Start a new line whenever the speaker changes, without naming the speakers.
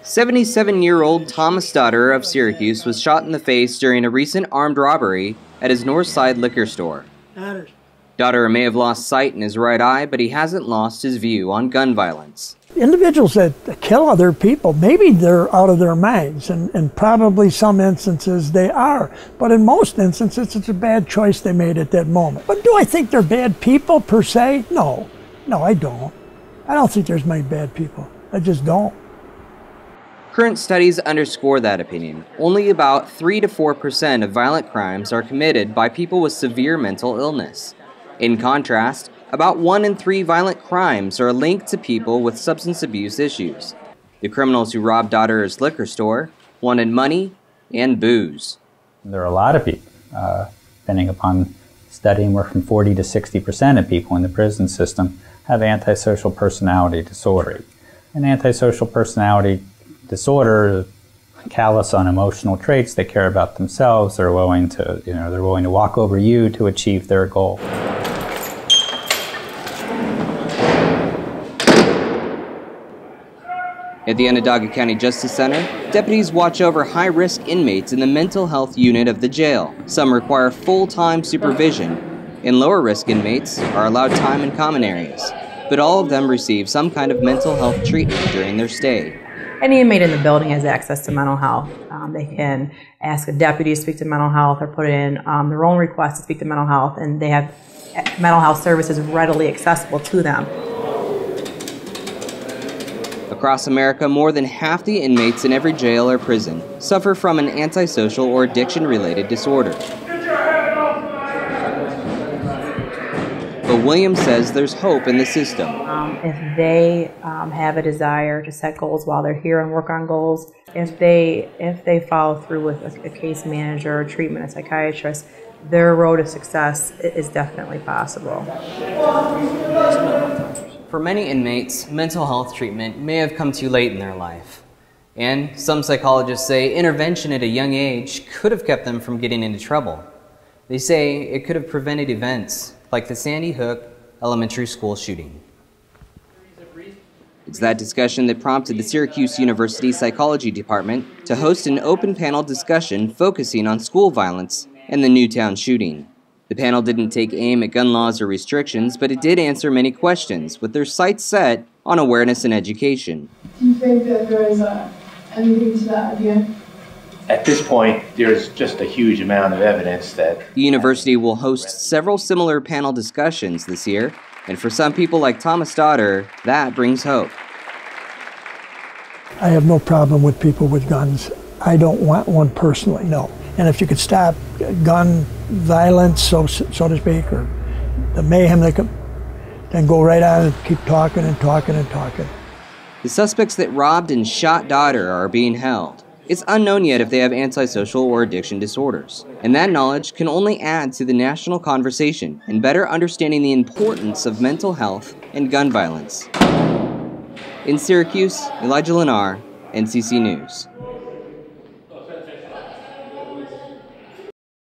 "77-year-old Thomas Daughter of Syracuse was shot in the face during a recent armed robbery at his North Side liquor store. Daughter may have lost sight in his right eye, but he hasn't lost his view on gun violence.
Individuals that kill other people, maybe they're out of their minds, and probably some instances they are. But in most instances, it's a bad choice they made at that moment. But do I think they're bad people per se? No. No, I don't. I don't think there's many bad people. I just don't.
Current studies underscore that opinion. Only about 3 to 4% of violent crimes are committed by people with severe mental illness. In contrast, about 1 in 3 violent crimes are linked to people with substance abuse issues. The criminals who robbed Daughter's liquor store wanted money and booze.
There are a lot of people, depending upon studying, where from 40 to 60% of people in the prison system have antisocial personality disorder. An antisocial personality disorder, callous on emotional traits, they care about themselves, they're willing to walk over you to achieve their goal.
At the Onondaga County Justice Center, deputies watch over high-risk inmates in the mental health unit of the jail. Some require full-time supervision, and lower-risk inmates are allowed time in common areas. But all of them receive some kind of mental health treatment during their stay.
Any inmate in the building has access to mental health. They can ask a deputy to speak to mental health or put in their own request to speak to mental health, and they have mental health services readily accessible to them.
Across America, more than half the inmates in every jail or prison suffer from an antisocial or addiction-related disorder. But Williams says there's hope in the system.
If they have a desire to set goals while they're here and work on goals, if they follow through with a case manager, a treatment, a psychiatrist, their road to success is definitely possible.
For many inmates, mental health treatment may have come too late in their life. And some psychologists say intervention at a young age could have kept them from getting into trouble. They say it could have prevented events like the Sandy Hook elementary school shooting. It's that discussion that prompted the Syracuse University Psychology Department to host an open panel discussion focusing on school violence and the Newtown shooting. The panel didn't take aim at gun laws or restrictions, but it did answer many questions, with their sights set on awareness and education.
Do you think that there is anything to that idea?
At this point, there's just a huge amount of evidence that
the university will host several similar panel discussions this year, and for some people like Thomas Daughter, that brings hope.
I have no problem with people with guns. I don't want one personally, no. And if you could stop gun violence, so to speak, or the mayhem, then go right on and keep talking and talking and talking.
The suspects that robbed and shot Daughter are being held. It's unknown yet if they have antisocial or addiction disorders, and that knowledge can only add to the national conversation and better understanding the importance of mental health and gun violence. In Syracuse, Elijah Leinaar, NCC News.